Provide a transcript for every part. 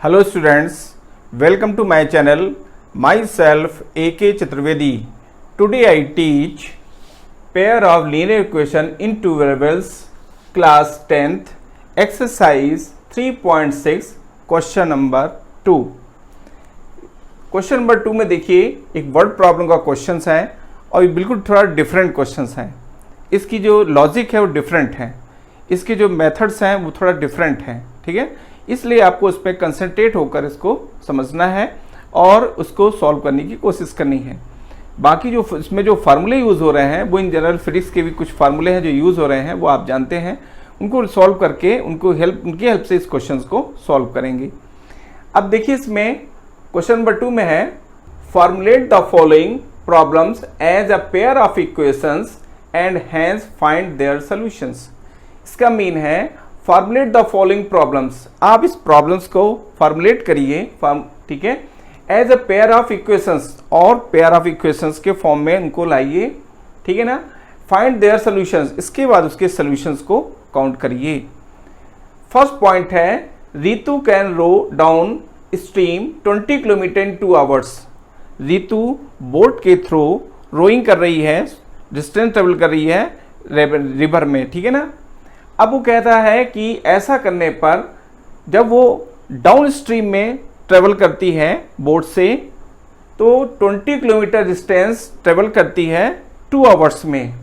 Hello students, welcome to my channel. Myself A.K. Chaturvedi. Today I teach pair of linear equation in two variables, class 10th, exercise 3.6, question number 2. Question number 2 में देखिए एक word problem का question है और ये बिल्कुल थोड़ा different question है। इसकी जो लॉजिक है वो डिफरेंट है, इसके जो मेथड्स हैं वो थोड़ा डिफरेंट हैं, ठीक है। इसलिए आपको उस पर कंसंट्रेट होकर इसको समझना है और उसको सॉल्व करने की कोशिश करनी है। बाकी जो इसमें जो फार्मूले यूज़ हो रहे हैं वो इन जनरल फिजिक्स के भी कुछ फार्मूले हैं जो यूज़ हो रहे हैं, वो आप जानते हैं। उनको सॉल्व करके उनकी हेल्प से इस क्वेश्चन को सॉल्व करेंगे। अब देखिए इसमें क्वेश्चन नंबर 2 में है formulate the following problems as a pair of equations and hence find their solutions. इसका मीन है फॉर्मुलेट द फॉलोइंग प्रॉब्लम्स, आप इस प्रॉब्लम्स को फॉर्मुलेट करिए, ठीक है, as a pair of equations, और पेयर ऑफ इक्वेशंस के फॉर्म में उनको लाइए, ठीक है ना। फाइंड देयर सॉल्यूशंस, इसके बाद उसके सॉल्यूशंस को काउंट करिए। फर्स्ट पॉइंट है Ritu can row downstream 20 kilometre in 2 hours. Ritu boat के थ्रू रोइंग कर रही है, डिस्टेंस ट्रेवल कर रही है रिवर में, ठीक है ना। अब वो कहता है कि ऐसा करने पर जब वो डाउन स्ट्रीम में ट्रेवल करती है बोट से तो 20 किलोमीटर डिस्टेंस ट्रेवल करती है 2 आवर्स में,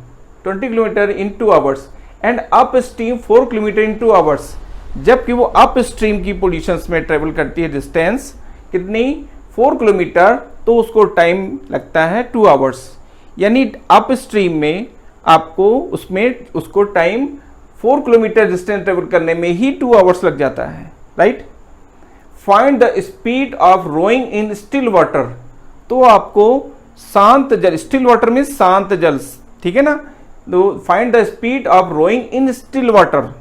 20 kilometre in 2 hours, and up stream 4 kilometre in 2 hours. जबकि वो अप स्ट्रीम की पोजीशंस में ट्रेवल करती है डिस्टेंस कितनी, 4 किलोमीटर, तो उसको टाइम लगता है 2 आवर्स। यानी अप स्ट्रीम में आपको उसको टाइम 4 किलोमीटर डिस्टेंस ट्रेवल करने में ही 2 आवर्स लग जाता है, right. Find the speed of rowing in still water, तो आपको शांत जल, स्टिल वाटर में शांत जल, ठीक है ना। तो find the speed of rowing in still water.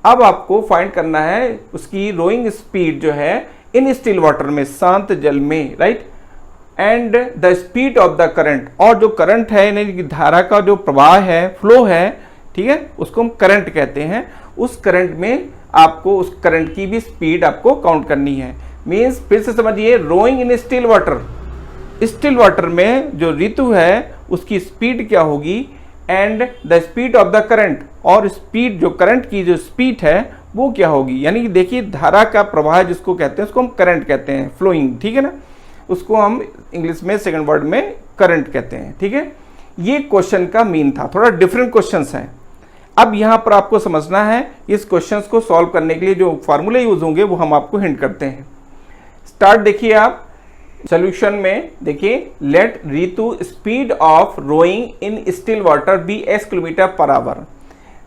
अब आपको फाइंड करना है उसकी रोइंग स्पीड जो है इन स्टिल वाटर में, शांत जल में, right. And the speed of the current, और जो करंट है यानी कि धारा का जो प्रवाह है, फ्लो है, ठीक है, उसको हम करंट कहते हैं। उस करंट में आपको उस करंट की भी स्पीड आपको काउंट करनी है। मीन्स फिर से समझिए, rowing in still water, still water में जो ऋतु है उसकी स्पीड क्या होगी, and the speed of the current, और स्पीड जो करंट की जो स्पीड है वो क्या होगी। यानी कि देखिए धारा का प्रवाह जिसको कहते हैं उसको हम करंट कहते हैं, फ्लोइंग, ठीक है ना। उसको हम इंग्लिश में सेकंड वर्ड में करंट कहते हैं, ठीक है। ये क्वेश्चन का मीन था, थोड़ा डिफरेंट क्वेश्चंस हैं। अब यहाँ पर आपको समझना है इस क्वेश्चंस को सॉल्व करने के लिए जो फार्मूले यूज होंगे वो हम आपको हिंट करते हैं। स्टार्ट देखिए आप सॉल्यूशन में, देखिए let Ritu speed of rowing in still water be x kilometre per hour.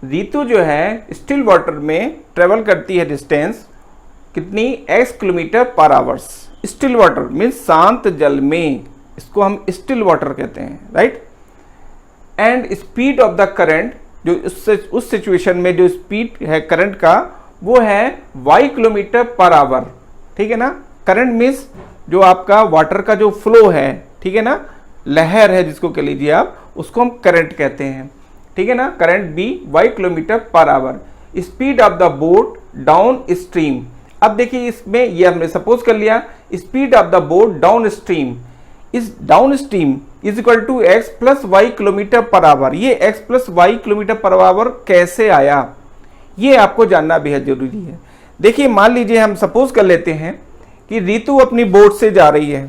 Ritu जो है स्टिल वाटर में ट्रेवल करती है डिस्टेंस कितनी, x kilometre per hours. Still water means शांत जल में, इसको हम स्टिल वाटर कहते हैं, right. And speed of the current, जो उस सिचुएशन में जो स्पीड है करंट का वो है y किलोमीटर पर आवर, ठीक है ना। करंट मीन्स जो आपका वाटर का जो फ्लो है, ठीक है ना, लहर है जिसको कह लीजिए आप, उसको हम करंट कहते हैं, ठीक है ना। Current be y kilometre per hour. Speed of the boat downstream. अब देखिए इसमें ये हमने सपोज कर लिया speed of the boat downstream, इस downstream is equal to x plus y kilometre per hour. ये x plus y kilometre per hour कैसे आया, ये आपको जानना बेहद जरूरी है। देखिए मान लीजिए हम सपोज कर लेते हैं कि रितु अपनी बोट से जा रही है,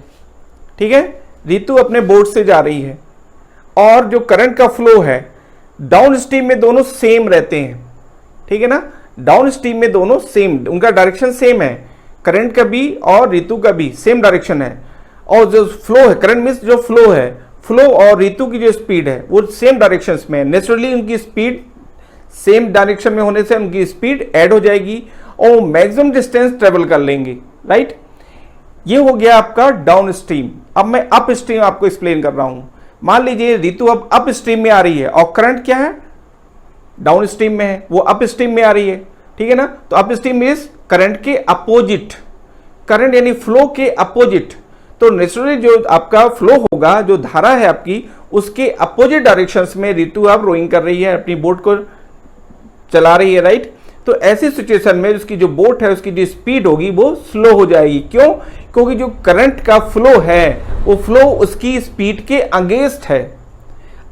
ठीक है, रितु अपने बोट से जा रही है, और जो करंट का फ्लो है डाउन स्ट्रीम में दोनों सेम रहते हैं, ठीक है ना। डाउन स्ट्रीम में दोनों सेम, उनका डायरेक्शन सेम है, करंट का भी और रितु का भी सेम डायरेक्शन है। और जो फ्लो है, करंट मीन्स जो फ्लो है, फ्लो और रितु की जो स्पीड है वो सेम डायरेक्शंस में है। नेचुरली उनकी स्पीड सेम डायरेक्शन में होने से उनकी स्पीड ऐड हो जाएगी और मैक्सिमम डिस्टेंस ट्रेवल कर लेंगे, राइट। ये हो गया आपका डाउन स्ट्रीम। अब मैं अप स्ट्रीम आपको एक्सप्लेन कर रहा हूं। मान लीजिए रितु अब अप स्ट्रीम में आ रही है और करंट क्या है, डाउन स्ट्रीम में है, वो अप स्ट्रीम में आ रही है, ठीक है ना। तो अप स्ट्रीम मीन्स करंट के अपोजिट, करंट यानी फ्लो के अपोजिट। तो नेचुरली जो आपका फ्लो होगा, जो धारा है आपकी, उसके अपोजिट डायरेक्शंस में रितु अब रोइंग कर रही है, अपनी बोट को चला रही है, राइट। तो तो ऐसी सिचुएशन में उसकी जो बोट है उसकी जो स्पीड होगी वो स्लो हो जाएगी। क्यों? क्योंकि जो करंट का फ्लो है वो फ्लो उसकी स्पीड के अगेंस्ट है।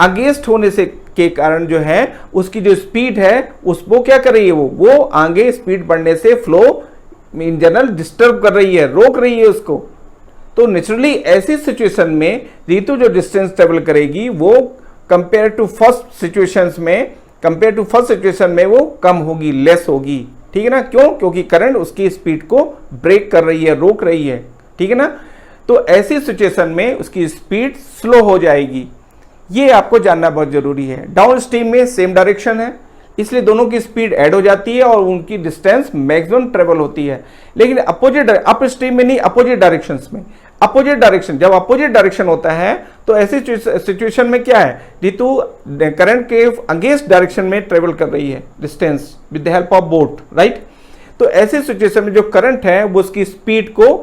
अगेंस्ट होने से के कारण जो है उसकी जो स्पीड है उसको क्या कर रही है, वो आगे स्पीड बढ़ने से फ्लो इन जनरल डिस्टर्ब कर रही है, रोक रही है उसको। तो नेचुरली ऐसी सिचुएशन में ऋतु जो डिस्टेंस ट्रेवल करेगी वो कंपेयर टू फर्स्ट सिचुएशन में वो कम होगी, लेस होगी। ठीक है ना? क्यों? क्योंकि करंट उसकी स्पीड को ब्रेक कर रही है, रोक रही है। ठीक है ना? तो ऐसी सिचुएशन में उसकी स्पीड स्लो हो जाएगी। ये आपको जानना बहुत जरूरी है। डाउन स्ट्रीम में सेम डायरेक्शन है, इसलिए दोनों की स्पीड ऐड हो जाती है और उनकी डिस्टेंस मैक्सिमम ट्रेवल होती है। लेकिन अपोजिट अप स्ट्रीम में नहीं, अपोजिट डायरेक्शंस में। अपोजिट डायरेक्शन, जब अपोजिट डायरेक्शन होता है तो ऐसी सिचुएशन में क्या है, ऋतु करंट के अगेंस्ट डायरेक्शन में ट्रेवल कर रही है distance with the help of boat, right. तो ऐसी सिचुएशन में जो करंट है वो उसकी स्पीड को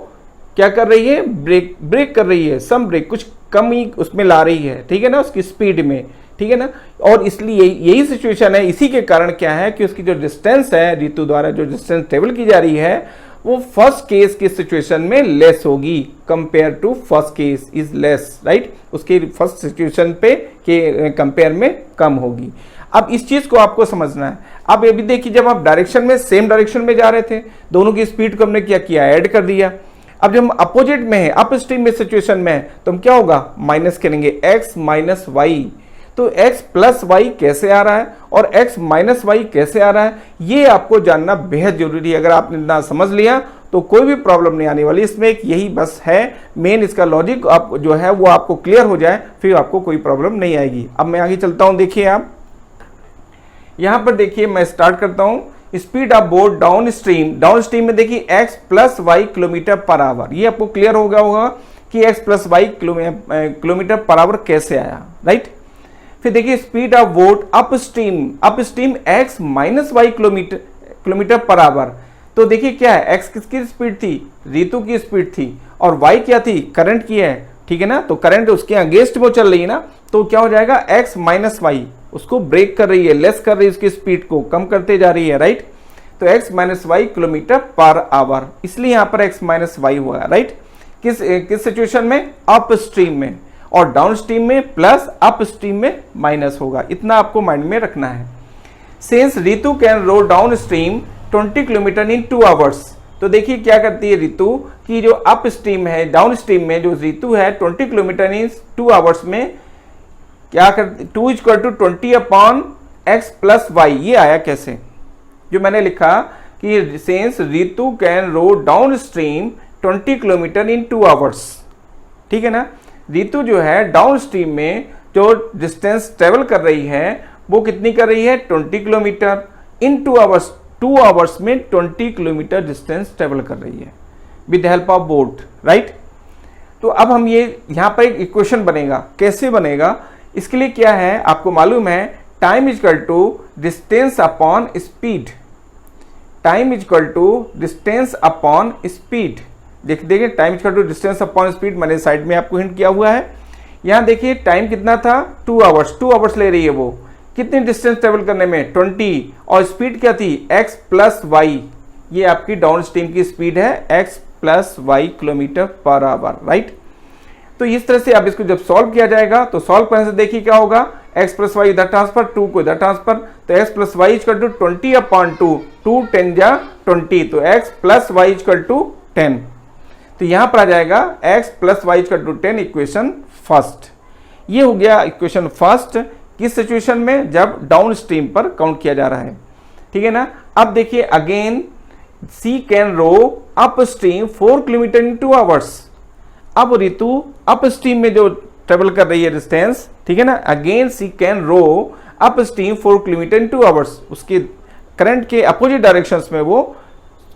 क्या कर रही है, ब्रेक कर रही है, सम ब्रेक, कुछ कम ही उसमें ला रही है। ठीक है ना, उसकी स्पीड में। ठीक है ना, और इसलिए यही सिचुएशन है। इसी के कारण क्या है कि उसकी जो डिस्टेंस है, ऋतु द्वारा जो डिस्टेंस ट्रेवल की जा रही है वो फर्स्ट केस की सिचुएशन में लेस होगी, compare to first case is less, right. उसके फर्स्ट सिचुएशन पे के कंपेयर में कम होगी। अब इस चीज को आपको समझना है। अब ये भी देखिए, जब आप डायरेक्शन में सेम डायरेक्शन में जा रहे थे, दोनों की स्पीड को हमने क्या किया, ऐड कर दिया। अब जब हम अपोजिट में है, अप स्ट्रीम में सिचुएशन में है, तो हम क्या होगा, माइनस करेंगे, x माइनस वाई। तो x प्लस वाई कैसे आ रहा है और x माइनस वाई कैसे आ रहा है, ये आपको जानना बेहद जरूरी है। अगर आपने इतना समझ लिया तो कोई भी प्रॉब्लम नहीं आने वाली। इसमें एक यही बस है मेन, इसका लॉजिक आप जो है वो आपको क्लियर हो जाए, फिर आपको कोई प्रॉब्लम नहीं आएगी। अब मैं आगे चलता हूं। देखिए आप यहां पर देखिए, मैं स्टार्ट करता हूं। Speed of boat downstream में देखिए x plus y kilometre per hour. ये आपको क्लियर हो गया होगा कि x plus y kilometre per hour कैसे आया, राइट। फिर देखिए speed of boat upstream x minus y kilometre per hour. तो देखिए क्या है, x किसकी स्पीड थी, ऋतु की स्पीड थी, और y क्या थी, करंट की है। ठीक है ना, तो करंट उसके अगेंस्ट में चल रही है ना, तो क्या हो जाएगा, x माइनस वाई उसको ब्रेक कर रही है, लेस कर रही है, उसकी स्पीड को कम करते जा रही है, राइट। तो x minus y kilometre per hour, इसलिए यहां पर x माइनस वाई हुआ, राइट। किस सिचुएशन में, अप स्ट्रीम में, और डाउन स्ट्रीम में प्लस, अप स्ट्रीम में माइनस होगा। इतना आपको माइंड में रखना है। Since Ritu can row downstream 20 kilometre in 2 hours. तो देखिए क्या करती है ऋतु की, जो अप स्ट्रीम है, डाउन स्ट्रीम में जो ऋतु है 20 किलोमीटर इन 2 आवर्स में क्या करती, 2 equal to 20 upon x plus y. ये आया कैसे, जो मैंने लिखा कि since Ritu can row downstream 20 kilometre in 2 hours. ठीक है ना, ऋतु जो है डाउन स्ट्रीम में जो डिस्टेंस ट्रेवल कर रही है वो कितनी कर रही है, 20 किलोमीटर इन 2 आवर्स। 2 आवर्स में 20 किलोमीटर डिस्टेंस ट्रेवल कर रही है with help of boat, right. तो अब हम ये यहां पर एक इक्वेशन बनेगा, कैसे बनेगा, इसके लिए क्या है आपको मालूम है, time is equal to distance upon speed. Time is equal to distance upon speed. देखिए time equal to distance upon speed मैंने साइड में आपको हिंट किया हुआ है। यहां देखिए टाइम कितना था, 2 आवर्स। 2 आवर्स ले रही है वो, कितनी डिस्टेंस ट्रेवल करने में, 20, और स्पीड क्या थी, x प्लस वाई। ये आपकी डाउन स्ट्रीम की स्पीड है, x plus y kilometre per hour, right. तो इस तरह से अब इसको जब सॉल्व किया जाएगा तो सॉल्व करने से देखिए क्या होगा, x प्लस वाई इधर ट्रांसफर, 2 को इधर ट्रांसफर, तो x plus y equal to 20 upon 2, 2 10 जा 20, तो x plus y equal to 10। तो यहां पर आ जाएगा x plus y equal to 10, equation first. ये हो गया इक्वेशन फर्स्ट, किस सिचुएशन में, जब डाउन स्ट्रीम पर काउंट किया जा रहा है। ठीक है ना, अब देखिए again she can row upstream 4 kilometre in 2 hours. अब ऋतु अप स्ट्रीम में जो ट्रेवल कर रही है डिस्टेंस, ठीक है ना, again she can row upstream 4 kilometre in 2 hours. उसके करंट के अपोजिट डायरेक्शंस में वो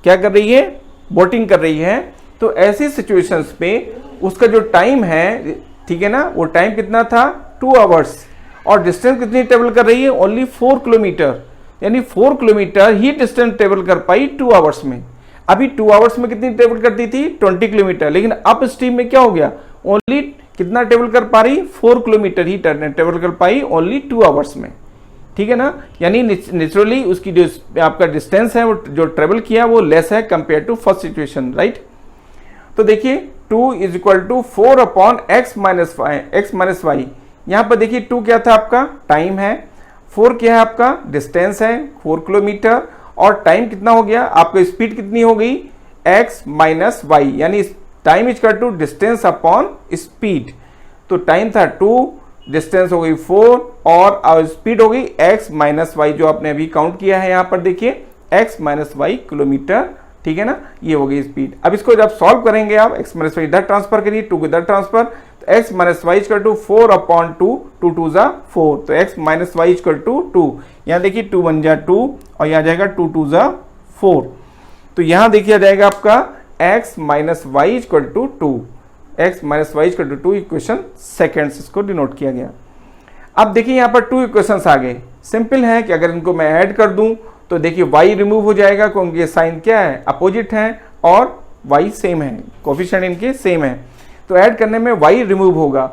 क्या कर रही है, बोटिंग कर रही है। तो ऐसी सिचुएशंस में उसका जो टाइम है, ठीक है ना, वो टाइम कितना था, 2 आवर्स, और डिस्टेंस कितनी ट्रेवल कर रही है, ओनली 4 किलोमीटर, यानी 4 किलोमीटर ही डिस्टेंस ट्रेवल कर पाई 2 आवर्स में। अभी 2 आवर्स में कितनी ट्रेवल करती थी, 20 किलोमीटर, लेकिन अप स्ट्रीम में क्या हो गया, ओनली कितना ट्रेवल कर पा रही, 4 किलोमीटर ही ट्रेवल कर पाई ओनली 2 आवर्स में। ठीक है ना, यानी नेचुरली उसकी जो आपका डिस्टेंस है वो जो ट्रेवल किया वो लेस है compare to first situation, right. तो देखिए 2 is equal to 4 upon x minus y. यहाँ पर देखिए 2 क्या था आपका टाइम है, 4 क्या है आपका डिस्टेंस है 4 किलोमीटर, और टाइम कितना हो गया आपका, स्पीड कितनी हो गई x माइनस वाई, यानी time is equal to distance upon speed. तो टाइम था 2, डिस्टेंस हो गई 4 और स्पीड हो गई x माइनस वाई, जो आपने अभी काउंट किया है यहाँ पर देखिए x माइनस वाई किलोमीटर, ठीक है ना, ये हो गई स्पीड। अब इसको जब सॉल्व करेंगे आप x माइनस वाई इधर ट्रांसफर करिए, 2 को इधर ट्रांसफर, तो x minus y equal to 4 upon 2, 2 2 जा 4, तो x minus y equal to 2, यहाँ देखिए 2 1 जा 2 और यहाँ जाएगा 2 2 जा 4, तो यहाँ देखिए आ जाएगा आपका x minus y equal to 2, x minus y equal to 2, equation second इसको डिनोट किया गया। अब देखिए यहाँ पर 2 इक्वेशंस आ गए, सिंपल है कि अगर इनको मैं ऐड कर दूं तो देखिए y रिमूव हो जाएगा क्योंकि साइन क्या है अपोजिट है और y सेम है, कोफिशिएंट इनके सेम है, तो ऐड करने में y रिमूव होगा।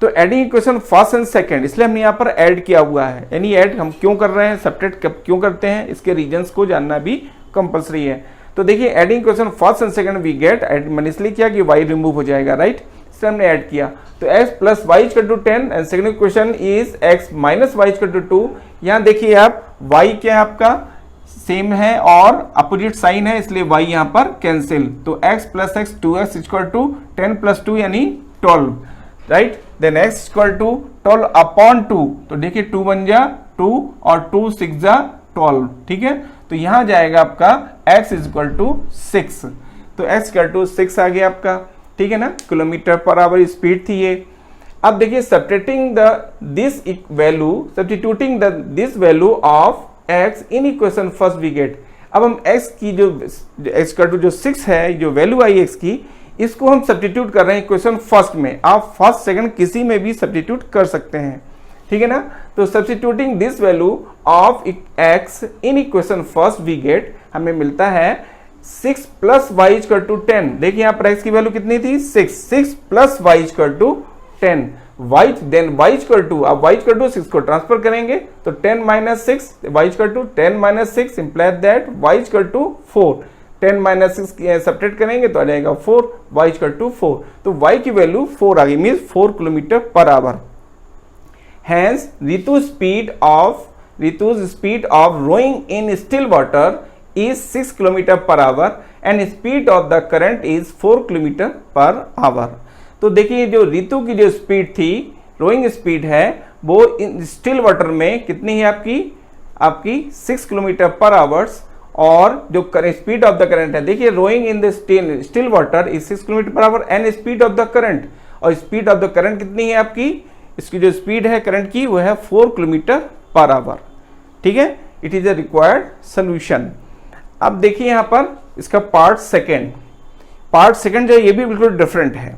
तो adding equation first and second, इसलिए हमने यहाँ पर ऐड किया हुआ है, यानी ऐड हम क्यों कर रहे हैं, सब्ट्रैक्ट क्यों करते हैं, इसके रीजंस को जानना भी कंपलसरी है। तो देखिए adding equation first and second we get, मैंने इसलिए किया कि y रिमूव हो जाएगा, राइट, इसलिए हमने ऐड किया। तो x plus y equal to 10 and second equation is x minus y equal to 2। यहाँ देखिए आप y क्या है आपका सेम है और अपोजिट साइन है, इसलिए y यहाँ पर कैंसिल, तो x plus x 2x equal to 10 plus 2 यानी 12, right, then x equal to 12 upon 2, तो देखिए 2 1 जा 2 और 2 6 जा 12, ठीक है, तो यहाँ जाएगा आपका x इज इक्वल टू 6, तो x इक्वल टू 6 आ गया आपका, ठीक है ना, किलोमीटर पर आवर स्पीड थी ये। अब देखिए subtracting this value of x in equation first we get. अब हम x की जो x का जो 6 है, जो वैल्यू आई x की, इसको हम सब्स्टिट्यूट कर रहे हैं इक्वेशन फर्स्ट में, आप फर्स्ट सेकंड किसी में भी सब्स्टिट्यूट कर सकते हैं, ठीक है ना। तो substituting this value of x in equation first we get, हमें मिलता है 6 प्लस वाई इक्वल टू 10। देखिए यहाँ पर x की वैल्यू कितनी थी 6 plus y equal to 10, y then y equal to, अब y इक्वल टू 6 को ट्रांसफर करेंगे तो 10 minus 6, y equal to 10 minus 6 implies that y equal to 4, 10 minus 6 subtract करेंगे तो आ जाएगा 4, y इक्वल टू 4, तो y की वैल्यू 4 आ गई, means 4 kilometre per our. Hence Ritu's speed of rowing in still water is 6 km per hour and speed of the current is 4 km per hour। तो देखिए जो ऋतु की जो स्पीड थी, rowing speed है, वो इन स्टिल वाटर में कितनी है आपकी 6 किलोमीटर पर आवर्स, और जो स्पीड ऑफ द करंट है, देखिए rowing in the still water is 6 kilometre per hour and speed of the current, और स्पीड ऑफ द करंट कितनी है आपकी, इसकी जो स्पीड है करंट की वो है 4 किलोमीटर पर आवर, ठीक है, it is a required solution. अब देखिए यहाँ पर इसका पार्ट सेकंड जो है ये भी बिल्कुल डिफरेंट है,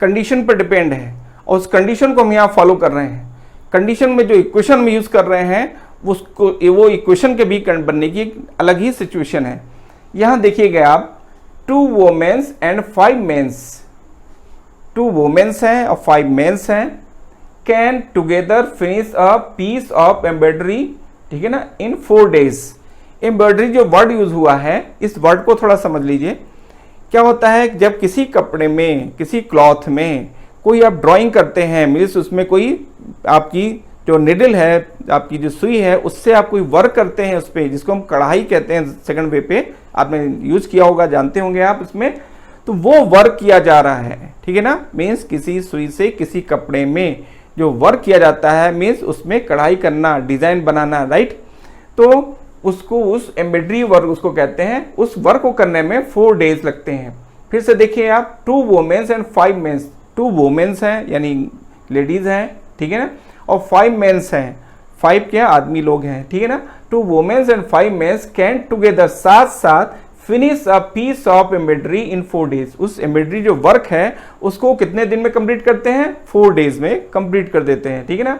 कंडीशन पर डिपेंड है, और उस कंडीशन को हम यहाँ फॉलो कर रहे हैं। कंडीशन में जो इक्वेशन में यूज कर रहे हैं उसको, वो इक्वेशन के भी बनने की अलग ही सिचुएशन है। यहाँ देखिएगा आप 2 वोमेन्स एंड 5 मेंस, 2 वोमेन्स हैं और 5 मेंस हैं, can together finish a piece of embroidery, ठीक है ना, इन 4 डेज। एम्ब्रॉयडरी जो वर्ड यूज हुआ है, इस वर्ड को थोड़ा समझ लीजिए। क्या होता है जब किसी कपड़े में, किसी क्लॉथ में कोई आप ड्राइंग करते हैं, मीन्स उसमें कोई आपकी जो निडल है, आपकी जो सुई है, उससे आप कोई वर्क करते हैं उस पर, जिसको हम कढ़ाई कहते हैं, सेकंड वे पे आपने यूज किया होगा, जानते होंगे आप इसमें, तो वो वर्क किया जा रहा है, ठीक है ना, मीन्स किसी सुई से किसी कपड़े में जो वर्क किया जाता है, मीन्स उसमें कढ़ाई करना, डिजाइन बनाना, राइट, तो उसको उस एम्ब्रॉयडरी वर्क उसको कहते हैं। उस वर्क को करने में 4 डेज लगते हैं। फिर से देखिए आप 2 वोमेन्स एंड 5 मेंस, 2 वोमेन्स हैं यानी लेडीज हैं, ठीक है ना, और 5 मेंस हैं, 5 क्या आदमी लोग हैं, ठीक है ना। 2 womens and 5 mens can together साथ साथ finish a piece of embroidery in 4 days. उस एम्ब्रॉयडरी जो वर्क है उसको कितने दिन में कंप्लीट करते हैं, 4 डेज में कंप्लीट कर देते हैं, ठीक है ना।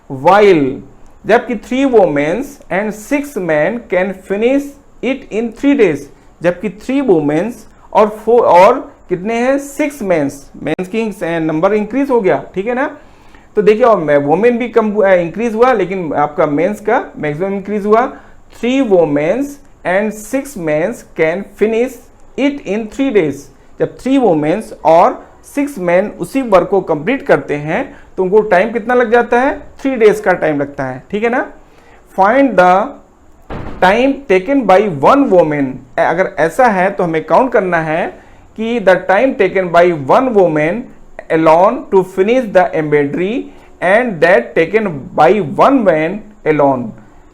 वाइल जबकि 3 womens and 6 man can finish it in 3 days, जबकि 3 वोमेन्स और कितने हैं 6 मेंस की नंबर इंक्रीज हो गया, ठीक है ना। तो देखिए और वोमेन भी कम इंक्रीज हुआ, लेकिन आपका मेंस का मैक्सिमम इंक्रीज हुआ। 3 womens and 6 mens can finish it in 3 days। जब 3 वोमेन्स और 6 मेन उसी वर्क को कंप्लीट करते हैं तो उनको टाइम कितना लग जाता है, 3 days का टाइम लगता है, ठीक है ना। Find the time taken by 1 women, अगर ऐसा है तो हमें काउंट करना है कि the time taken by 1 women alone to finish the embroidery and that taken by 1 man alone।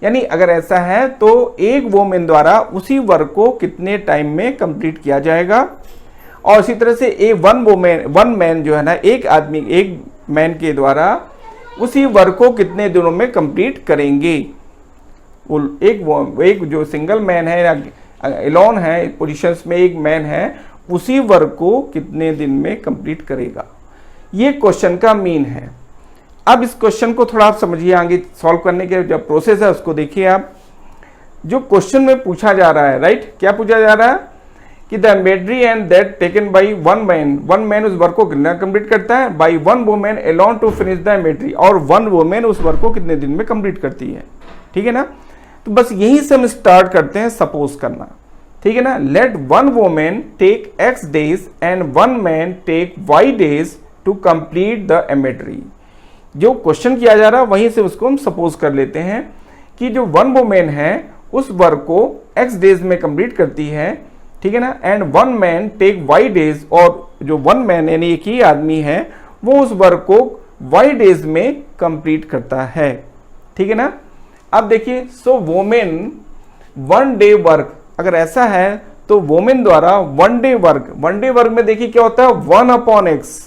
यानी अगर ऐसा है तो एक वोमेन द्वारा उसी वर्क को कितने टाइम में कंप्लीट किया जाएगा, और इसी तरह से वन मैन जो है ना, एक आदमी एक मैन के द्वारा उसी वर्क को कितने दिनों में कंप्लीट करेंगे। वो एक जो सिंगल मैन है या एलोन है पोजीशंस में एक मैन है, उसी वर्क को कितने दिन में कंप्लीट करेगा। ये क्वेश्चन का मीन है। अब इस क्वेश्चन को थोड़ा आप समझिए, आगे सॉल्व करने के जो प्रोसेस है उसको देखिए आप। जो क्वेश्चन में पूछा जा रहा है, राइट, क्या पूछा जा रहा है कि the embroidery and that taken by 1 man उस वर्क को कितना कंप्लीट करता है, by 1 women alone to finish the embroidery, और 1 वोमेन उस वर्क को कितने दिन में कंप्लीट करती है, ठीक है ना। तो बस यहीं से हम स्टार्ट करते हैं सपोज करना, ठीक है ना। Let 1 women take x days and 1 man take y days to complete the embroidery. जो क्वेश्चन किया जा रहा है वहीं से उसको हम सपोज कर लेते हैं कि जो 1 वोमेन है उस वर्क को x days में कंप्लीट करती है, ठीक है ना, and 1 man take y days, और जो 1 मैन यानी एक ही आदमी है वो उस वर्क को y days में कंप्लीट करता है, ठीक है ना। अब देखिए, सो वोमेन 1 day वर्क, अगर ऐसा है तो वोमेन द्वारा 1 day वर्क में देखिए क्या होता है, 1/x,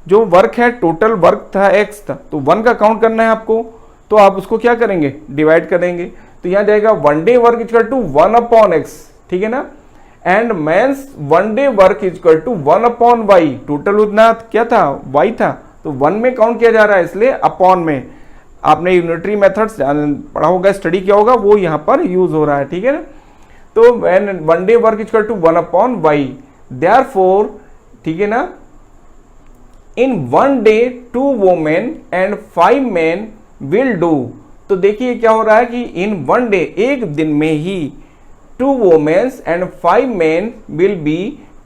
जो वर्क है टोटल वर्क था x था, तो 1 का काउंट करना है आपको, तो आप उसको क्या करेंगे, डिवाइड करेंगे, तो यहां जाएगा 1 day work equal to 1/x, ठीक है ना। And mens 1 day work equal to 1/y, total उतना क्या था, y था, तो 1 में काउंट किया जा रहा है, इसलिए अपॉन में। आपने यूनिटरी मेथड्स पढ़ा होगा, स्टडी किया होगा, वो यहाँ पर यूज हो रहा है, ठीक है ना। तो 1 day work equal to 1/y, therefore, ठीक है ना, in 1 day 2 women and 5 man will do. तो देखिए क्या हो रहा है कि इन 1 day, एक दिन में ही 2 womens and 5 man will be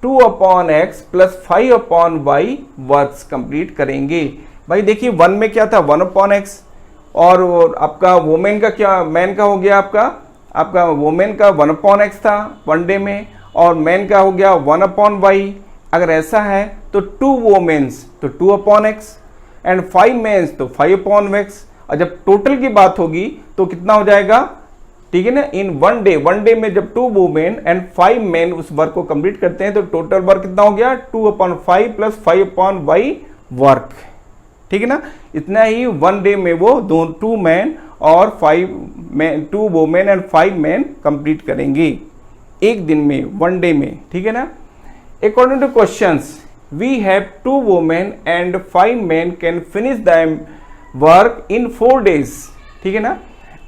2/x plus 5/y works complete करेंगे। भाई देखिए 1 में क्या था, 1/x, और आपका वोमेन का क्या, मैन का हो गया आपका वोमेन का 1/x था 1 day में, और मैन का हो गया 1/y। अगर ऐसा है तो 2 वोमेन्स तो 2/x एंड 5 मेंस तो 5/x, और जब टोटल की बात होगी तो कितना हो जाएगा, ठीक है ना। इन 1 day में जब 2 वोमेन एंड 5 मेन उस वर्क को कंप्लीट करते हैं तो टोटल वर्क कितना हो गया, 2/5 प्लस 5/y वर्क, ठीक है ना। इतना ही 1 day में वो 2 मैन और 2 वोमेन एंड 5 मैन कंप्लीट करेंगे एक दिन में, 1 day में, ठीक है ना। According to questions we have 2 women and 5 man can finish the work in 4 days, ठीक है ना।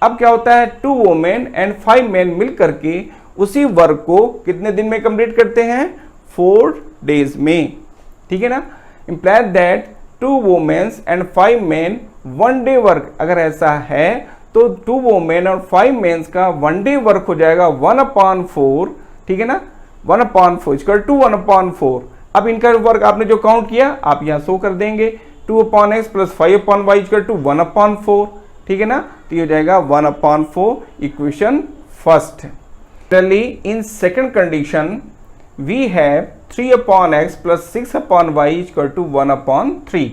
अब क्या होता है, 2 वोमेन एंड 5 मैन मिल करके उसी वर्क को कितने दिन में कंप्लीट करते हैं, 4 days में, ठीक है ना। Implies that 2 womens and 5 man 1 day work, अगर ऐसा है तो 2 वोमेन और 5 मेंस का 1 day वर्क हो जाएगा 1/4, ठीक है ना, 1/4 इक्वल टू 1/4। अब इनका वर्क आपने जो काउंट किया आप यहाँ शो कर देंगे, 2/x plus 5/y equal to 1/4, ठीक है ना। तो ये हो जाएगा 1/4 equation first. In second condition we have 3/x plus 6/y equal to 1/3।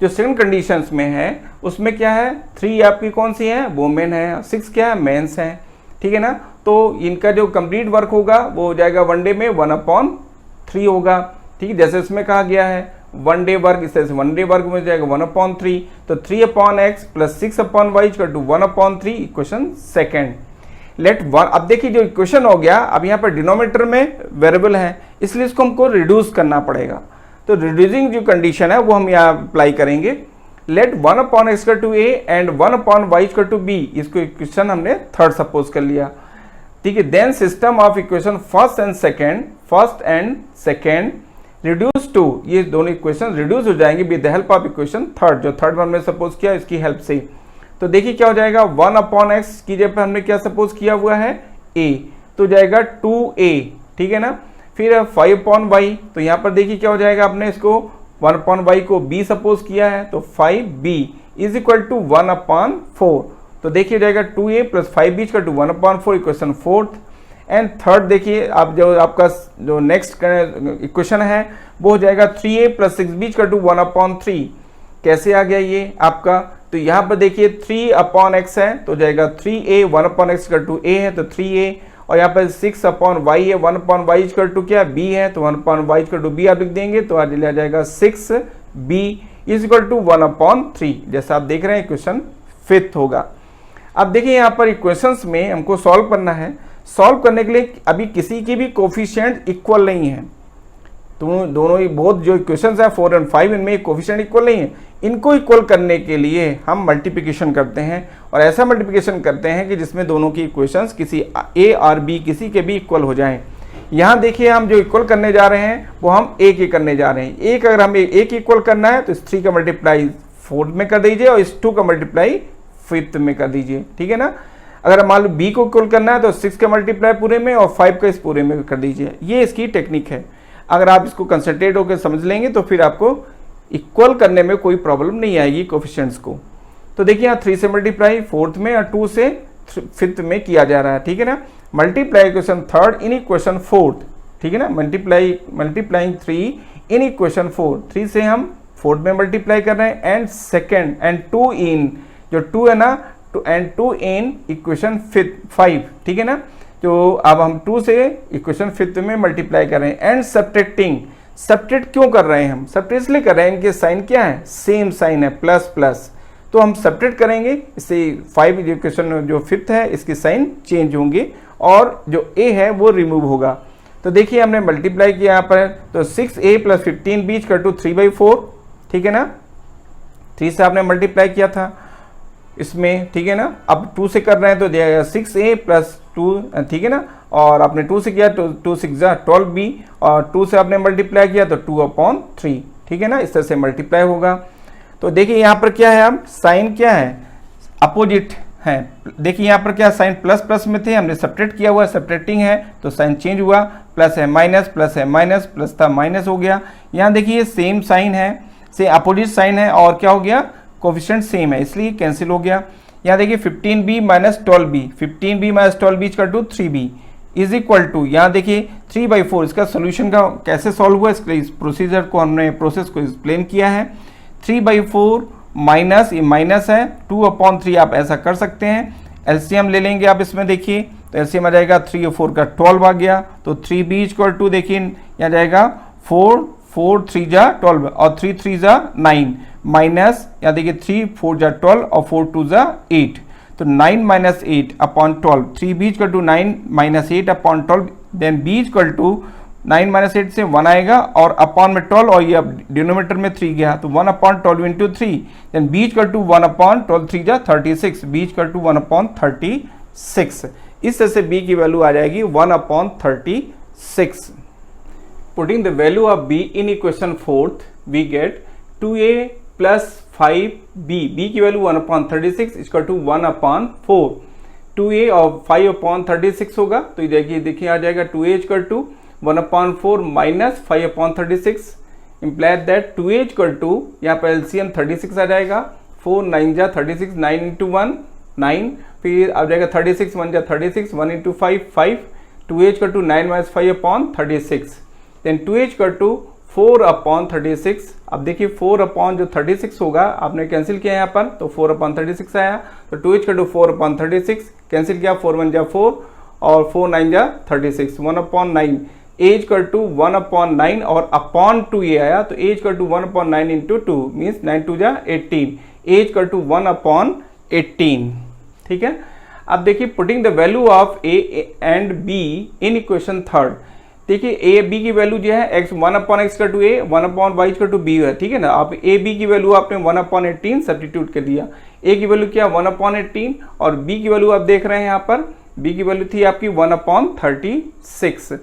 जो सेकंड कंडीशंस में है उसमें क्या है, 3 आपकी कौन सी है, वोमेन है, 6 क्या है, मेंस है, ठीक है ना। तो इनका जो कंप्लीट वर्क होगा वो हो जाएगा 1 day में 1/3 होगा, ठीक है, जैसे इसमें कहा गया है 1 day वर्क, इस तरह से 1 day वर्क में जाएगा 1/3। तो 3/x plus 6/y equal to 1/3 equation second. Let 1, अब देखिए जो इक्वेशन हो गया, अब यहाँ पर डिनोमिनेटर में वेरिएबल है इसलिए इसको हमको रिड्यूस करना पड़ेगा, तो रिड्यूसिंग जो कंडीशन है वो हम यहाँ अप्लाई करेंगे। Let 1/x equal to a and 1/y equal to b, इसको इक्वेशन हमने थर्ड सपोज कर लिया, ठीक है। Then system of equation first and second reduce to, ये दोनों इक्वेशन रिड्यूस हो जाएंगे with the help of equation third, जो थर्ड वन में सपोज किया इसकी हेल्प से। तो देखिए क्या हो जाएगा, 1/x की जगह पर हमने क्या सपोज किया हुआ है a, तो जाएगा 2a, ठीक है ना। फिर 5/y, तो यहाँ पर देखिए क्या हो जाएगा, आपने इसको 1/y को b सपोज किया है, तो 5b इज इक्वल टू 1/4। तो देखिए जाएगा 2a plus 5b equal to 1/4, equation fourth. And third देखिए आप जो आपका जो नेक्स्ट इक्वेशन है वो हो जाएगा 3a plus 6b equal to 1/3। कैसे आ गया ये आपका, तो यहाँ पर देखिए 3/x है तो जाएगा 3a, 1/x equal to a है तो 3a, और यहाँ पर 6/y है, 1/y इक्वल टू क्या b है, तो 1/y इक्वल टू b आप लिख देंगे, तो आज लिया जाएगा 6b इज इक्वल टू 1/3। जैसा आप देख रहे हैं इक्वेशन फिफ्थ होगा। अब देखिए यहाँ पर इक्वेशंस में हमको सॉल्व करना है। सॉल्व करने के लिए अभी किसी की भी कोफिशिएंट इक्वल नहीं है, तो दोनों ही बहुत जो इक्वेशंस है 4 और 5 इनमें कोफिशिएंट इक्वल नहीं है। इनको इक्वल करने के लिए हम मल्टीप्लिकेशन करते हैं, और ऐसा मल्टीप्लिकेशन करते हैं कि जिसमें दोनों की इक्वेशंस किसी a और b किसी के भी इक्वल हो जाएं। यहाँ देखिए हम जो इक्वल करने जा रहे हैं वो हम a के करने जा रहे हैं। एक अगर हमें a की इक्वल करना है तो इस 3 का मल्टीप्लाई 4 में कर दीजिए और इस 2 का मल्टीप्लाई 5th में कर दीजिए, ठीक है ना। अगर मान लो b को इक्वल करना है तो 6 का मल्टीप्लाई पूरे में और 5 का इस पूरे में कर दीजिए। ये इसकी टेक्निक है। अगर आप इसको कंसंट्रेट होकर समझ लेंगे तो फिर आपको इक्वल करने में कोई प्रॉब्लम नहीं आएगी कोफिशिएंट्स को। तो देखिए यहाँ 3 से मल्टीप्लाई 4th में और 2 से 5th में किया जा रहा है, ठीक है ना। Multiply equation third in equation fourth, ठीक है ना। मल्टीप्लाइंग 3 इन इक्वेशन 4, 3 से हम 4th में मल्टीप्लाई कर रहे हैं, एंड सेकेंड एंड 2 इन, जो 2 है ना, एंड 2 इन इक्वेशन 5, ठीक है ना। तो अब हम 2 से इक्वेशन 5th में मल्टीप्लाई कर रहे हैं, एंड सब्ट्रैक्टिंग। सब्ट्रैक्ट क्यों कर रहे हैं हम, सब्ट्रैक्ट इसलिए कर रहे हैं, इनके साइन क्या है, सेम साइन है, प्लस प्लस। तो हम सब्ट्रैक्ट करेंगे, इससे 5 इक्वेशन जो 5th है इसके साइन चेंज होंगे और जो a है वो रिमूव होगा। तो देखिए हमने मल्टीप्लाई किया यहाँ पर, तो 6a plus 15b equal to 3/4, ठीक है ना। 3 से आपने मल्टीप्लाई किया था इसमें, ठीक है ना। अब 2 से कर रहे हैं तो दिया 6a प्लस 2, ठीक है ना। और आपने 2 से किया तो 2 6 12b, और 2 से आपने मल्टीप्लाई किया तो 2/3, ठीक है ना। इस तरह से मल्टीप्लाई होगा। तो देखिए यहाँ पर क्या है, अब साइन क्या है, अपोजिट है। देखिए यहाँ पर क्या साइन प्लस प्लस में थे, हमने सब्ट्रैक्ट किया हुआ, सब्ट्रैक्टिंग है तो साइन चेंज हुआ, प्लस है माइनस, प्लस है माइनस, प्लस था माइनस हो गया। यहाँ देखिए सेम साइन है, से अपोजिट साइन है, और क्या हो गया, कोफिशिएंट सेम है इसलिए कैंसिल हो गया। यहाँ देखिए 15b minus 12b, 15b minus 12b equal to 3b is equal to, यहाँ देखिए 3/4। इसका सोल्यूशन का कैसे सॉल्व हुआ, इसके इस प्रोसीजर को हमने प्रोसेस को एक्सप्लेन किया है। 3/4 माइनस, ये माइनस है, 2/3 आप ऐसा कर सकते हैं। एलसीएम ले लेंगे आप इसमें, देखिए तो एलसीएम आ जाएगा 3 और 4 का 12 आ गया, तो 3b इक्वल टू देखिए यहाँ जाएगा 4, 4 3 जा 12 और 3 3 जा 9, माइनस यहाँ देखिए 3 4 जा 12 और 4 2 जा 8, तो 9 minus 8/12, 3b equal to 9 minus 8/12, then b equal to 9 minus 8 से 1 आएगा और अपॉन में 12, और ये अब डिनोमीटर में 3 गया तो 1/12 into 3, then b equal to 1/12, 3 जा 36, b इक्वल टू 1/36। इस तरह से b की वैल्यू आ जाएगी 1/36। Putting the value of b in equation fourth we get 2a plus 5b, b की वैल्यू 1/36 इक्वल टू 1/4, 2a और 5/36 होगा, तो देखिए आ जाएगा 2a equal to 1/4 minus 5/36, implied that 2a equal to, यहाँ पर एलसीएम 36 आ जाएगा, 4 9 जा 36, 9 इंटू 1 9, फिर आ जाएगा 36 1 जा 36, 1 into 5 5, 2a equal to 9 minus 5/36, then 2a equal to 4/36। अब देखिए 4/36 होगा, आपने कैंसिल किया यहाँ पर तो 4/36 आया, तो 2 इक्वल टू 4/36 कैंसिल किया, 4 1 जा 4 और 4 9 जा 36, 1/9, a इक्वल टू 1/9 और अपॉन 2a आया, तो a equal to 1/9 into 2 means 9 2 जा 18, a इक्वल टू 1/18, ठीक है। अब देखिए putting the value of a and b in equation third, देखिए a b की वैल्यू जो है x 1/x का टू a 1/y का टू b है, ठीक है ना। आप a b की वैल्यू आपने 1/18 सब्स्टिट्यूट कर दिया, a की वैल्यू क्या 1/18 और b की वैल्यू आप देख रहे हैं यहाँ पर, b की वैल्यू थी आपकी 1/36।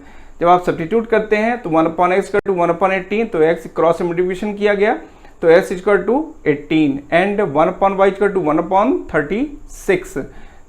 जब आप सब्स्टिट्यूट करते हैं तो 1/x इक्वल टू 1/18, तो x क्रॉस मल्टीप्लिकेशन किया गया तो x equal to 18 and 1/y equal to 1/36,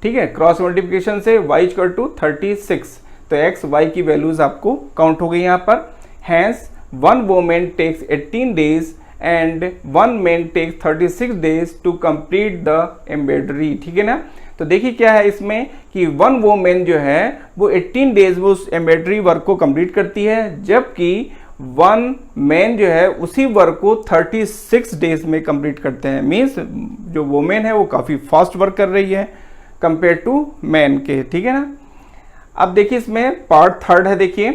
ठीक है, क्रॉस मल्टीप्लिकेशन से y इक्वल टू 36, तो x y की वैल्यूज आपको काउंट हो गई यहाँ पर। Hence 1 women takes 18 days and 1 man takes 36 days to complete the embroidery, ठीक है ना। तो देखिए क्या है इसमें कि 1 वोमेन जो है वो 18 डेज वो उस एम्ब्रॉयडरी वर्क को कंप्लीट करती है, जबकि 1 मैन जो है उसी वर्क को 36 डेज में कंप्लीट करते हैं। मीन्स जो वोमेन है वो काफ़ी फास्ट वर्क कर रही है कंपेयर टू मैन के, ठीक है ना। अब देखिए इसमें पार्ट थर्ड है, देखिए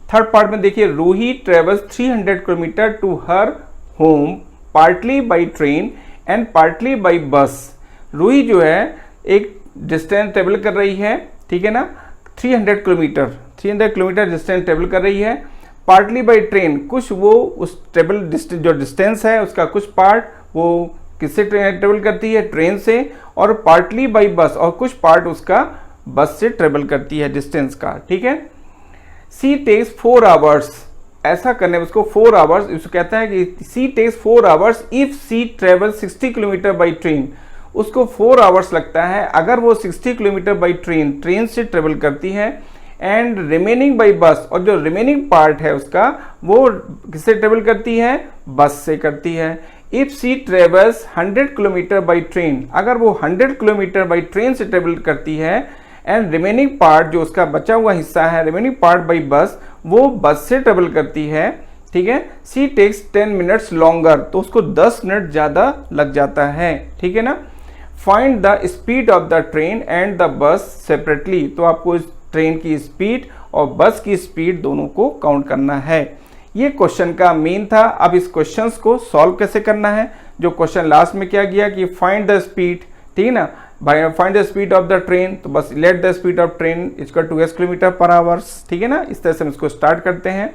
थर्ड पार्ट में देखिए Ruhi travels 300 kilometre to her home partly by train and partly by bus. Ruhi जो है एक डिस्टेंस ट्रेवल कर रही है, ठीक है ना, 300 किलोमीटर डिस्टेंस ट्रेवल कर रही है, पार्टली बाई ट्रेन, कुछ वो उस ट्रेवल जो डिस्टेंस है उसका कुछ पार्ट वो किससे ट्रेवल करती है, ट्रेन से, और पार्टली बाई बस, और कुछ पार्ट उसका बस से ट्रेवल करती है डिस्टेंस का, ठीक है। सी टेक्स 4 आवर्स, ऐसा करने में उसको 4 आवर्स, उसको कहता है कि she takes 4 hours if she travel 60 kilometre by train, उसको 4 आवर्स लगता है अगर वो 60 किलोमीटर बाई ट्रेन से ट्रेवल करती है, एंड रिमेनिंग बाई बस, और जो रिमेनिंग पार्ट है उसका वो किससे ट्रेवल करती है, बस से करती है। If she travels 100 kilometre by train, अगर वो 100 किलोमीटर बाई ट्रेन से ट्रेवल करती है, एंड रिमेनिंग पार्ट जो उसका बचा हुआ हिस्सा है रिमेनिंग पार्ट बाई बस, वो बस से ट्रेवल करती है, ठीक है। सी टेक्स 10 मिनट्स लॉन्गर, तो उसको 10 मिनट ज़्यादा लग जाता है, ठीक है ना। Find the speed of the train and the bus separately, तो आपको इस ट्रेन की स्पीड और बस की स्पीड दोनों को काउंट करना है। ये क्वेश्चन का मेन था। अब इस क्वेश्चन को सॉल्व कैसे करना है, जो क्वेश्चन लास्ट में क्या किया कि फाइंड द स्पीड, ठीक है ना, find the speed of the train, तो बस let the speed of train equal to s kilometre per hours, ठीक है ना। इस तरह से हम इसको स्टार्ट करते हैं।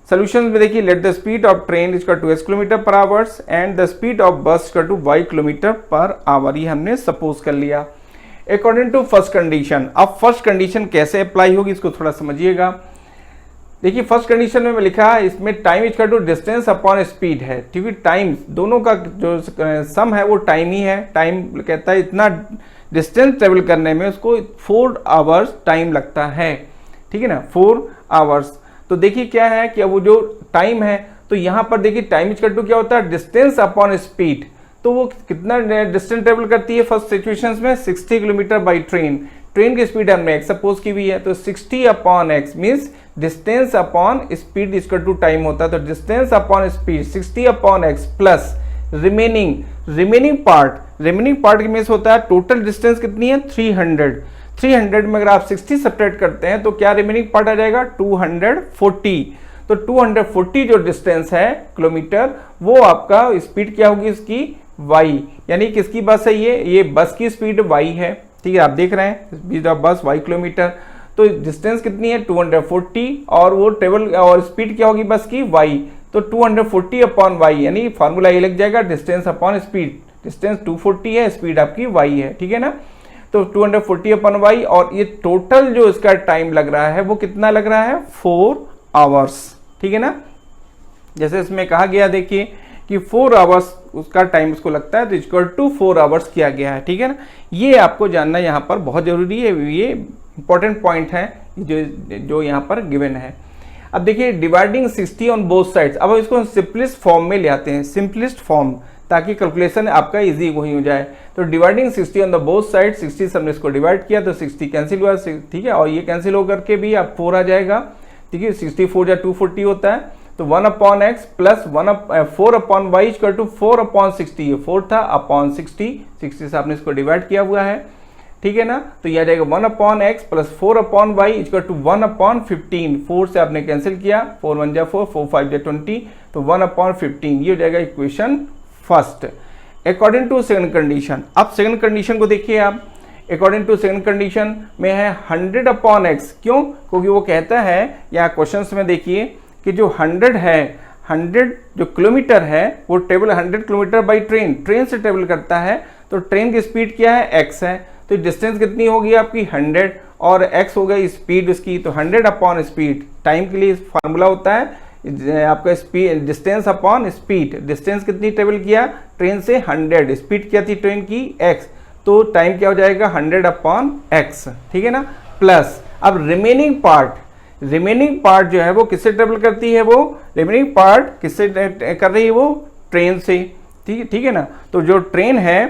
सोल्यूशन में देखिए let the speed of train equal to s kilometre per hours and the speed of bus equal to y kilometre per hour, ये हमने सपोज कर लिया अकॉर्डिंग टू फर्स्ट कंडीशन। अब फर्स्ट कंडीशन कैसे अप्लाई होगी इसको थोड़ा समझिएगा। देखिए फर्स्ट कंडीशन में लिखा है इसमें time equal to distance upon speed है, क्योंकि टाइम दोनों का जो सम है वो टाइम ही है। टाइम कहता है इतना डिस्टेंस ट्रेवल करने में उसको 4 आवर्स टाइम लगता है, ठीक है ना, 4 आवर्स। तो देखिए क्या है कि वो जो टाइम है, तो यहाँ पर देखिए टाइम इक्वल टू क्या होता है डिस्टेंस अपॉन स्पीड, तो वो कितना डिस्टेंस ट्रेवल करती है फर्स्ट सिचुएशंस में 60 किलोमीटर बाई ट्रेन। ट्रेन की स्पीड हमने x सपोज की हुई है, तो 60 upon x means distance upon speed equal to time होता है, तो distance upon speed 60 upon x plus remaining part की मीन्स होता है टोटल डिस्टेंस कितनी है 300 में अगर आप 60 सब्ट्रैक्ट करते हैं तो क्या रिमेनिंग पार्ट आ जाएगा 240। तो 240 जो डिस्टेंस है किलोमीटर, वो आपका स्पीड क्या होगी इसकी y, यानी किसकी बस है ये बस की स्पीड y है, ठीक है। आप देख रहे हैं स्पीड ऑफ बस y किलोमीटर, तो डिस्टेंस कितनी है 240 और वो ट्रेवल और स्पीड क्या होगी बस की y, तो 240 अपॉन y, यानी फार्मूला ये लग जाएगा डिस्टेंस अपॉन स्पीड। डिस्टेंस 240 है, स्पीड आपकी y है, ठीक है ना। तो 240 अपॉन y, और ये टोटल जो इसका टाइम लग रहा है वो कितना लग रहा है 4 आवर्स, ठीक है ना। जैसे इसमें कहा गया देखिए कि 4 आवर्स उसका टाइम उसको लगता है, तो इक्वल टू 4 आवर्स किया गया है, ठीक है ना। ये आपको जानना यहाँ पर बहुत जरूरी है, ये इंपॉर्टेंट पॉइंट है जो यहाँ पर गिवन है। अब देखिए डिवाइडिंग 60 ऑन बोथ साइड्स, अब इसको सिंपलेस्ट फॉर्म में ले आते हैं, सिंपलेस्ट फॉर्म, ताकि कैलकुलेशन आपका इजी वही हो जाए। तो dividing 60 on the both side, 60 से हमने इसको डिवाइड किया तो 60 कैंसिल हुआ, ठीक है, और ये कैंसिल होकर के भी आप 4 आ जाएगा, ठीक है। 64 या 240 होता है, तो 1 upon x plus 4 upon y equal to 4 upon 60, ये 4 था अपॉन 60 से आपने इसको डिवाइड किया हुआ है, ठीक है ना। तो यह आ जाएगा 1 upon x plus 4 upon y equal to 1 upon 15, 4 से आपने कैंसिल किया, 4 1 जा 4, 4 5 जा 20, तो 1 अपॉन 15, ये हो जाएगा equation first according to second condition. अब सेकंड कंडीशन को देखिए आप, अकॉर्डिंग टू सेकंड कंडीशन में है 100 अपॉन एक्स, क्यों, क्योंकि वो कहता है यहाँ क्वेश्चंस में देखिए कि जो 100 है, 100 जो किलोमीटर है वो ट्रेवल 100 किलोमीटर बाई ट्रेन से ट्रेवल करता है, तो ट्रेन की स्पीड क्या है x है, तो डिस्टेंस कितनी होगी आपकी 100, और x हो गई स्पीड उसकी, तो 100 अपॉन स्पीड, टाइम के लिए फार्मूला होता है आपका speed distance upon speed. Distance कितनी ट्रेवल किया ट्रेन से 100, स्पीड क्या थी ट्रेन की x, तो टाइम क्या हो जाएगा 100 अपॉन x, ठीक है ना। प्लस अब रिमेनिंग पार्ट जो है वो किससे ट्रेवल करती है, वो रिमेनिंग पार्ट किससे कर रही है, वो ट्रेन से, ठीक है ना। तो जो ट्रेन है,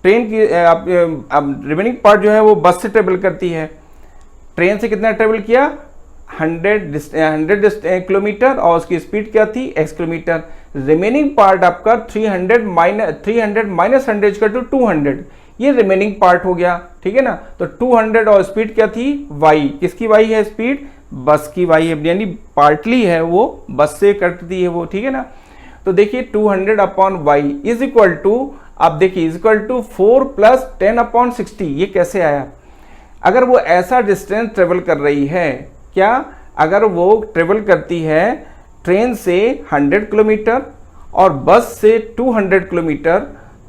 ट्रेन की अब रिमेनिंग पार्ट जो है वो बस से ट्रेवल करती है। ट्रेन से कितना ट्रेवल किया 100 किलोमीटर और उसकी स्पीड क्या थी x किलोमीटर। रिमेनिंग पार्ट आपका 300 माइनस 100 का टू 200, ये रिमेनिंग पार्ट हो गया, ठीक है ना। तो 200 और स्पीड क्या थी y, किसकी y है स्पीड, बस की y है, यानी पार्टली है वो बस से कटती है वो, ठीक है ना। तो देखिए 200 upon y is equal to, आप देखिए is equal to 4 plus 10 upon 60। ये कैसे आया, अगर वो ऐसा डिस्टेंस ट्रेवल कर रही है, क्या अगर वो ट्रेवल करती है ट्रेन से 100 किलोमीटर और बस से 200 किलोमीटर,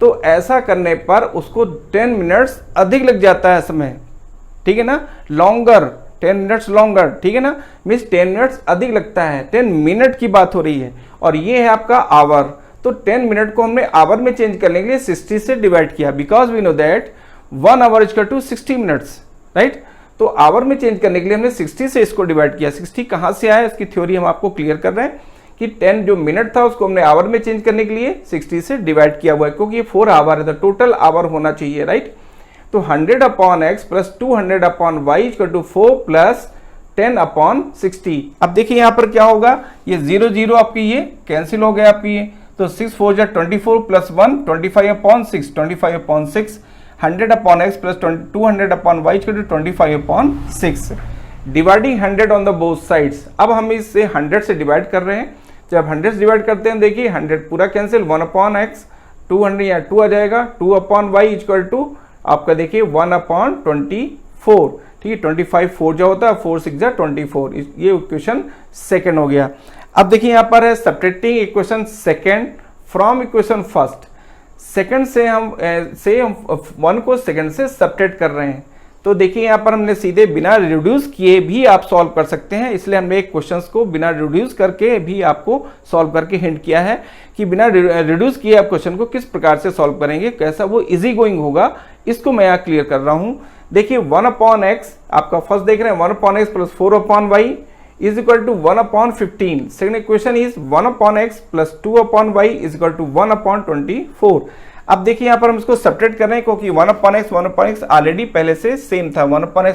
तो ऐसा करने पर उसको 10 मिनट्स अधिक लग जाता है समय, ठीक है ना, लॉन्गर 10 मिनट्स लॉन्गर, ठीक है ना, मीन्स 10 मिनट्स अधिक लगता है, 10 मिनट की बात हो रही है। और ये है आपका आवर, तो 10 मिनट को हमने आवर में चेंज करने के लिए 60 से डिवाइड किया, because we know that 1 hour is to 60 minutes, right. तो आवर में चेंज करने के लिए हमने 60 से इसको डिवाइड किया। 60 कहाँ से आया, इसकी थ्योरी हम आपको क्लियर कर रहे हैं कि 10 जो मिनट था उसको हमने आवर में चेंज करने के लिए 60 से डिवाइड किया हुआ है, क्योंकि ये 4 आवर है, तो टोटल आवर होना चाहिए, राइट। तो 100 upon x plus 200 upon y equal to 4 plus 10 upon 60। अब देखिए यहाँ पर क्या होगा, ये 0 0 आपकी ये कैंसिल हो गया आपकी ये, तो 6 4 जा 24 plus 1 25 upon 6, 25 upon 6, 100 upon x plus 200 upon y equal to 25 upon 6। Dividing 100 on the both sides. अब हम इसे 100 से डिवाइड कर रहे हैं, जब 100 से डिवाइड करते हैं देखिए 100 पूरा कैंसिल, 1 अपॉन x, 200 यहाँ 2 आ जाएगा, 2 अपॉन वाई इक्वल टू आपका देखिए 1 अपॉन 24, ठीक है, 25 4 जो होता है 4 6 जा 24, ये इक्वेशन सेकंड हो गया। अब देखिए यहाँ पर है subtracting equation second from equation first. Second से हम 1 को सेकंड से सब्ट्रैक्ट कर रहे हैं, तो देखिए यहाँ पर हमने सीधे बिना रिड्यूस किए भी आप सॉल्व कर सकते हैं, इसलिए हमने एक क्वेश्चंस को बिना रिड्यूस करके भी आपको सॉल्व करके हिंट किया है कि बिना रिड्यूस किए आप क्वेश्चन को किस प्रकार से सॉल्व करेंगे, कैसा वो इजी गोइंग होगा, इसको मैं यहाँ क्लियर कर रहा हूँ। देखिए 1 अपॉन एक्स आपका फर्स्ट देख रहे हैं 1 upon x plus 4 upon y is equal to 1 upon 15। Second equation is 1 upon x plus 2 upon y is equal to 1 upon 24। अब देखिए यहाँ पर हम इसको सब्ट्रैक्ट कर रहे हैं, क्योंकि 1 अपॉन एक्स ऑलरेडी पहले से सेम था, 1 अपॉन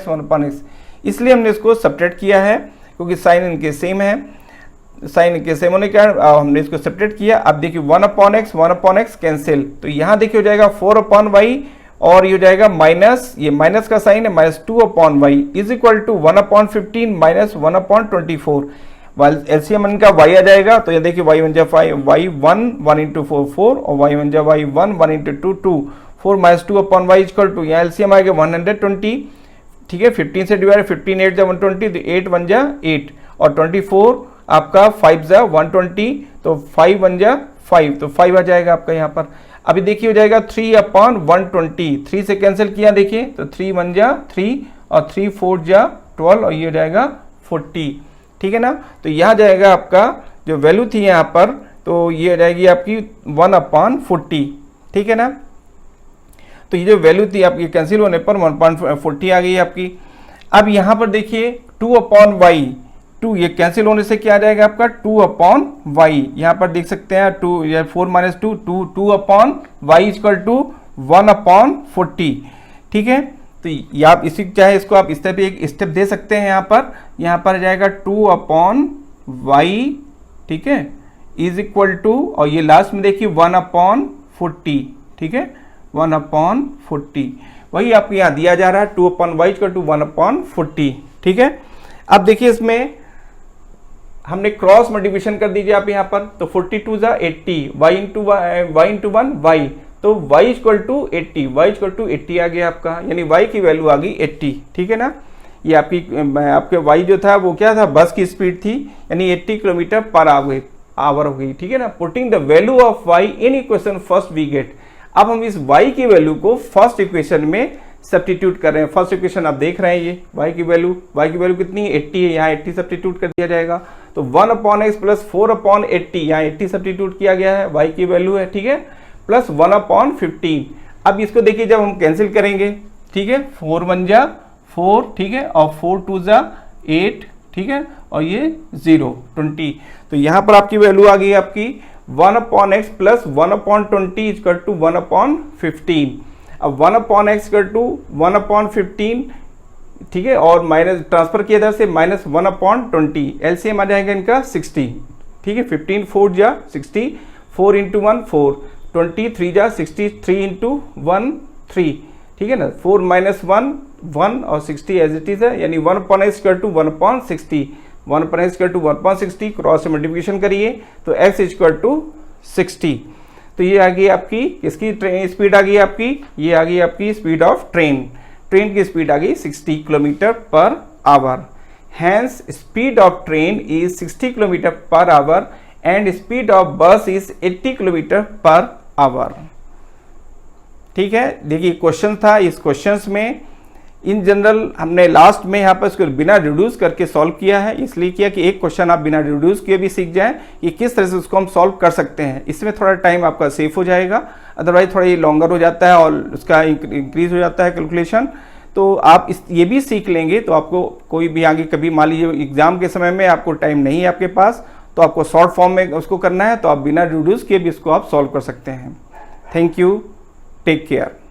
एक्स, इसलिए हमने इसको सब्ट्रैक्ट किया है, क्योंकि साइन इनके सेम है, साइन के सेम होने के कारण हमने इसको सेपरेट किया। अब देखिए 1 अपॉन एक्स कैंसिल, तो यहाँ देखिए हो जाएगा 4 अपॉन वाई और ये हो जाएगा माइनस, ये माइनस का साइन है, minus 2 upon y is equal to 1 upon 15 minus 1 upon 24। LCM इनका y आ जाएगा, तो ये देखिए y 1 जा 5, y 1 इंटू 4 4 और y 1 जा y 1 into 2 2, 4 minus 2 upon y equal to, यहाँ एलसीएम आएगा 120, ठीक है, 15 से डिवाइड, 15 8 जा 120, तो 8 1 जा 8 और 24 आपका 5 जा 120, तो 5 1 जा 5, तो 5 आ जाएगा आपका यहाँ पर। अभी देखिए हो जाएगा 3 अपॉन 120, 3 से कैंसिल किया देखिए, तो 3 1 जा 3 और 3 4 जा 12 और ये हो जाएगा 40, ठीक है ना। तो यहाँ जाएगा आपका जो वैल्यू थी यहाँ पर, तो ये हो जाएगी आपकी 1 अपॉन 40, ठीक है ना। तो ये जो वैल्यू थी आपकी कैंसिल होने पर 1.40 आ गई आपकी। अब यहाँ पर देखिए 2 अपॉन वाई, 2 ये कैंसिल होने से क्या आ जाएगा आपका 2 अपॉन वाई, यहाँ पर देख सकते हैं 2 या 4 minus 2 2 upon y equal to 1 upon 40, ठीक है। तो ये आप इसी चाहे इसको आप इस तरह पे एक स्टेप दे सकते हैं, यहाँ पर आ जाएगा 2 अपॉन वाई, ठीक है, इज इक्वल टू, और ये लास्ट में देखिए 1 अपॉन 40, ठीक है, 1 अपॉन 40, वही आपको यहाँ दिया जा रहा है 2 upon y equal to 1 upon 40, ठीक है। अब देखिए इसमें हमने क्रॉस मल्टीप्लिकेशन कर दीजिए आप यहाँ पर, तो 42 जा 80, y इंटू 1 वाई, तो y equal to 80, y equal to 80 आ गया आपका, यानी y की वैल्यू आ गई 80, ठीक है ना। ये आपके y जो था वो क्या था, बस की स्पीड थी, यानी 80 किलोमीटर पर आवर हो गई, ठीक है ना। Putting the value of y in equation first we get, अब हम इस y की वैल्यू को फर्स्ट इक्वेशन में सब्स्टिट्यूट कर रहे हैं। फर्स्ट इक्वेशन आप देख रहे हैं, ये y की वैल्यू कितनी है 80 है, यहाँ 80 सब्स्टिट्यूट कर दिया जाएगा। तो 1/x प्लस 4/80, यहाँ 80 सब्स्टिट्यूट किया गया है, y की वैल्यू है, ठीक है, प्लस 1/15। अब इसको देखिए जब हम कैंसिल करेंगे, ठीक है, 4 1 जा 4, ठीक है, और 4 2 जा 8, ठीक है, और ये 0 20। तो यहाँ पर आपकी वैल्यू आ गई आपकी 1/x प्लस 1/20 इक्वल टू 1/15। अब 1/x इक्वल टू 1/15, ठीक है, और माइनस ट्रांसफर किया था से माइनस 1/20, एलसीएम आ जाएगा इनका 60, ठीक है, 15 4 जा 60, 4 इंटू 1 4, 20 3 जा 60, 3 इंटू 1 3, ठीक है ना, 4 माइनस 1 1 और 60 एज इट इज है, यानी 1/x equal to 1/60, 1/x equal to 1/60, cross से मल्टीप्लिकेशन करिए तो x इक्वल टू 60। तो ये आ गई आपकी इसकी ट्रेन स्पीड आ गई आपकी, ये आ गई आपकी स्पीड ऑफ ट्रेन की स्पीड आ गई 60 kilometre per hour. Hence speed of train is 60 kilometre per hour and speed of bus is 80 kilometre per hour. ठीक है, देखिए क्वेश्चन था, इस क्वेश्चंस में इन जनरल हमने लास्ट में यहाँ पर इसको बिना रिड्यूस करके सॉल्व किया है, इसलिए किया कि एक क्वेश्चन आप बिना रिड्यूस किए भी सीख जाएं कि किस तरह से उसको हम सॉल्व कर सकते हैं। इसमें थोड़ा टाइम आपका सेफ हो जाएगा, अदरवाइज थोड़ा ये लॉन्गर हो जाता है और उसका इंक्रीज हो जाता है कैलकुलेशन। तो आप ये भी सीख लेंगे तो आपको कोई भी आगे कभी मान लीजिए एग्जाम के समय में आपको टाइम नहीं है आपके पास, तो आपको शॉर्ट फॉर्म में उसको करना है, तो आप बिना रिड्यूस किए भी इसको आप सॉल्व कर सकते हैं। Thank you, take care.